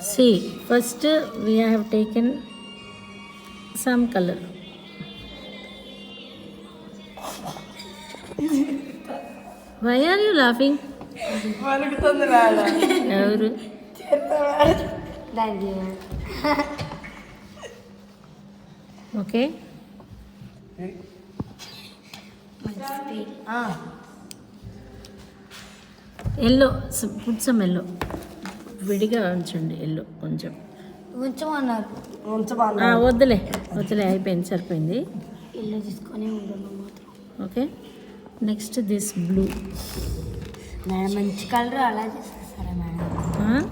See, first we have taken some color. Why are you laughing? ఎవరు? Okay, yellow food some yellow విడిగా ఉంచండి. Yellow కొంచెం ఉంచమన్నారు. వద్దులే వద్దులే, అయిపోయింది, సరిపోయింది. ఇల్లు తీసుకొని ఉండను మాత్రం. Okay, next this blue. Madam మంచి కలర్ అలా చేసేస్తారా మేడం?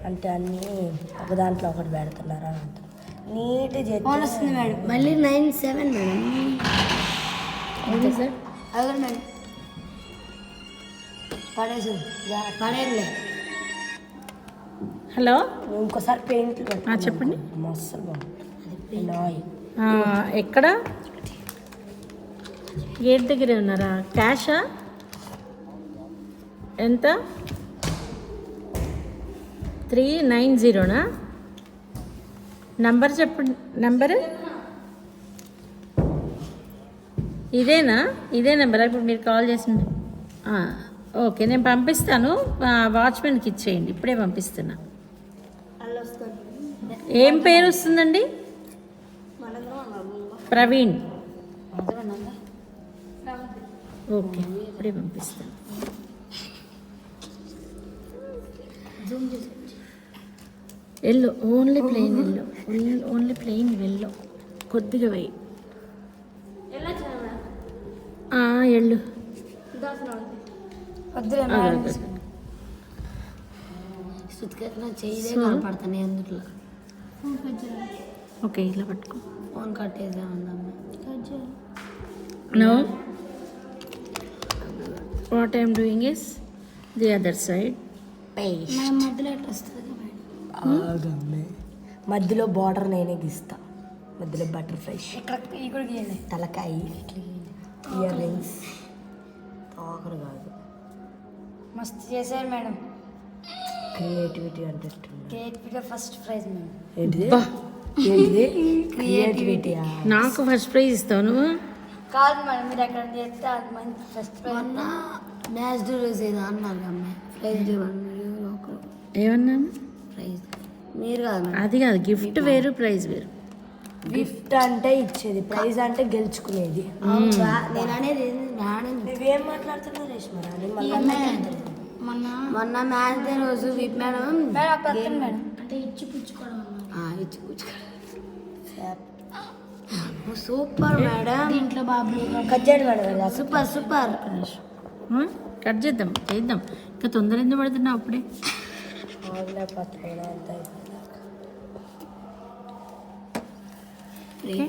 అంటే అన్నీ ఒక దాంట్లో ఒకటి పెడుతున్నారా అంట. నీట్ వస్తుంది మేడం. మళ్ళీ 97 మేడం. ఓకే సార్, అదే మేడం పడేసి పడేయలే. హలో, ఇంకోసారి పెయింట్ చెప్పండి. మస్తు బాగుంటుంది. ఎక్కడ? గేట్ దగ్గరే ఉన్నారా? క్యాషా? ఎంత? 390నా? నంబర్ చెప్పండి. నంబరు ఇదేనా? ఇదే నెంబరా ఇప్పుడు మీరు కాల్ చేసింది? ఓకే, నేను పంపిస్తాను. వాచ్మెన్కి ఇచ్చేయండి, ఇప్పుడే పంపిస్తున్నా. ఏం పేరు వస్తుందండి? ప్రవీణ్. ఓకే, ఇప్పుడే పంపిస్తాను. Yellow, only plain yellow, only plain yellow. కొద్దిగా వెయ్యి. ఎళ్ళు. చేయలే కనపడతాను ఎందుట్లో. ఓకే, ఇలా పట్టుకో. ఫోన్ కట్టేసా ఉందమ్మా. No, what I'm doing is the other side. మధ్యలో ఎట్లా వస్తుంది మేడం? మధ్యలో బార్డర్ నేనే గీస్తా. మధ్యలో బటర్ఫ్లై, తలకాయ, ఇయర్ రింగ్స్. ఆఖరు కాదు, మస్తు చేశారు మేడం. క్రియేటివిటీ అంటే క్రియేటివిటీ ఫస్ట్ ప్రైజ్ మేడం. ఏంటిది? ఏంటిది? క్రియేటివిటీ. నాకు ఫస్ట్ ప్రైజ్ ఇస్తావు నువ్వు? కాదు మేడం, మీరు ఎక్కడ చేస్తే అది మంచి ఫస్ట్ ప్రైజ్. మ్యాచ్ రోజు ఏదో అన్నారు అమ్మాయి ప్రైజ్ ఏమన్నాను? ప్రైజ్ మీరు కాదు, అది కాదు, గిఫ్ట్ వేరు, ప్రైజ్ వేరు. గిఫ్ట్ అంటే ఇచ్చేది, ప్రైజ్ అంటే గెలుచుకునేది. నేను అనేది నువ్వేం మాట్లాడుతున్నావు రేష్మా? మొన్న మ్యాచ్ డే రోజు విప్ మేడం మేడం అంటే ఇచ్చి పుచ్చుకోవడం. ఇచ్చి పుచ్చుకోవడం సూపర్ మేడం. దీంట్లో బాబు కట్ చేయడం మేడం. Super super. కట్ చేద్దాం, చేద్దాం. ఇంకా తొందర ఎందుకు పడుతున్నావు అప్పుడే?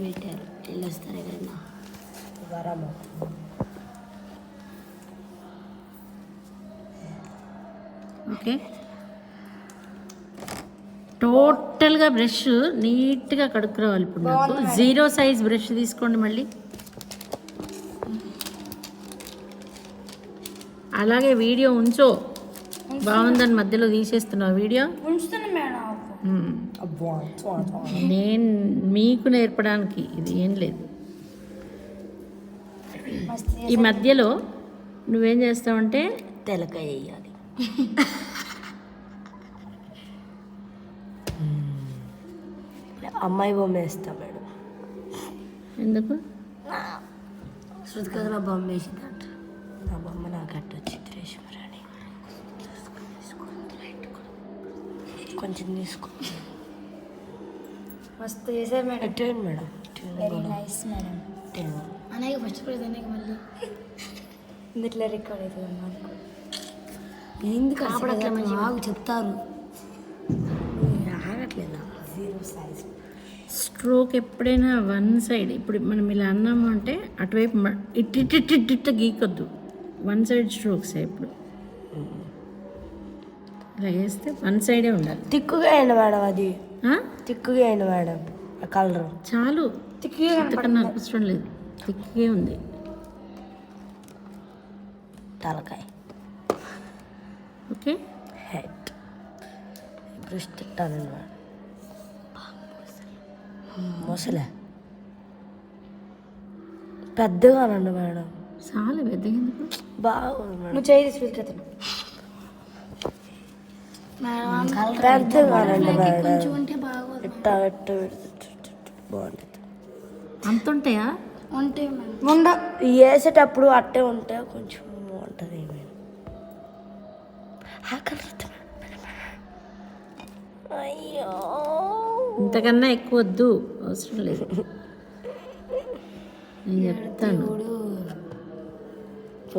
పెట్టారు వెళ్ళొస్తారు ఎవరైనా. ఓకే, టోటల్గా బ్రష్ నీట్గా కడుక్కురావాలి. ఇప్పుడు నాకు 0 సైజ్ బ్రష్ తీసుకోండి. మళ్ళీ అలాగే వీడియో ఉంచో. బాగుందని మధ్యలో తీసేస్తున్నావు వీడియో. నేను మీకు నేర్పడానికి ఇది ఏం లేదు. ఈ మధ్యలో నువ్వేం చేస్తావంటే తెలకాయ వేయాలి. అమ్మాయి బొమ్మ వేస్తా మేడం. ఎందుకు? శృతి కథలో బొమ్మ వేసిందంట. నా బొమ్మ నాకు అట్టు వచ్చింది రేష్మరాణి. కొంచెం తీసుకో. మస్తు చేశారు మేడం. ఎట్టండి మేడం. Very nice madam. అనేక ఫస్ట్ ప్రైజ్ అనేక మళ్ళీ ఇందులో రికార్డ్ అవుతుంది అన్నమాట. ఎందుకు ఆగట్లేదు చెప్తారు. ఆగట్లేదా? 0 సైజ్ స్ట్రోక్ ఎప్పుడైనా 1 సైడ్. ఇప్పుడు మనం ఇలా అన్నాము అంటే అటువైపు ఇట్ట గీకొద్దు. 1 సైడ్ స్ట్రోక్స్ ఇప్పుడు ఇలా వేస్తే 1 సైడే ఉండాలి. తిక్కుగా అయింది మేడం. అది తిక్కుగా అయింది మేడం. ఆ కలర్ చాలు, తిక్కుగా అనిపించడం లేదు, తిక్కుగా ఉంది. తలకాయ, ఓకే, హెడ్, బ్రష్ తిట్టానండి మేడం. మొసలే పెద్దగానండి మేడం. చాలా పెద్దగా ఎందుకు? బాగుంది మేడం. నువ్వు చేయి తీసుకెళ్తాను పెద్దగానండి మేడం. కొంచెం ఉంటే బాగోదు. ఇట్టా బాగుంటుంది. అంత ఉంటాయా? ఉంటే మేడం మొండ వేసేటప్పుడు అట్టే ఉంటే కొంచెం బాగుంటుంది మేడం. అయ్యో ఇంతకన్నా ఎక్కువ వద్దు, అవసరం లేదు. నేను చెప్తాను.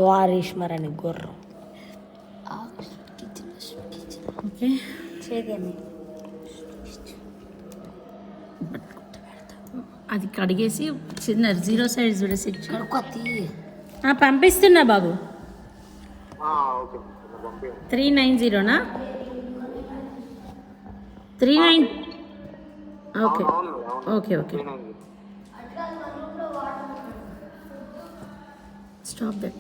వారీష్మరని గుర్రం. ఓకే, చేది అమ్మి అది కడిగేసి చిన్న 0 సైజ్ చూడేసి కొత్త పంపిస్తున్నా బాబు. 390నా? 39. Okay okay okay, stop that.